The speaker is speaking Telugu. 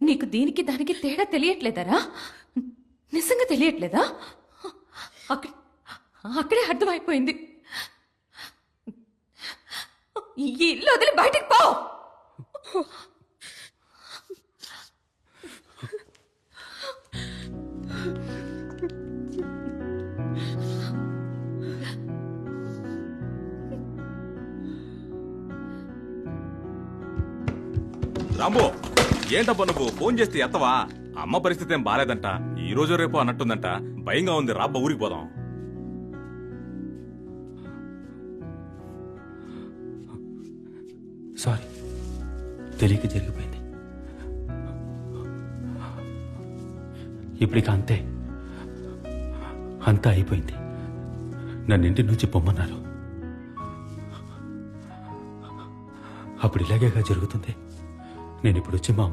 నీకు దీనికి దానికి తేడా తెలియట్లేదరా? నిజంగా తెలియట్లేదా? అక్కడే అర్థమైపోయింది. ఈ ఇల్లు వదిలి బయటికి పో. రాంబో, ఏంటబ్బా నువ్వు ఫోన్ చేస్తే ఎత్తవా? అమ్మ పరిస్థితి ఏం బాలేదంట, ఈ రోజు రేపు అన్నట్టుందంట. భయంగా ఉంది, రాబ్బా ఊరికి పోదాం. సారీ, తెలియక జరిగిపోయింది. ఇప్పటికి అంతే, అంతా అయిపోయింది. నన్ను ఇంటి నుంచి పొమ్మన్నారు. అప్పుడు ఇలాగేగా జరుగుతుంది. నేను ఇప్పుడు వచ్చి మా అమ్మ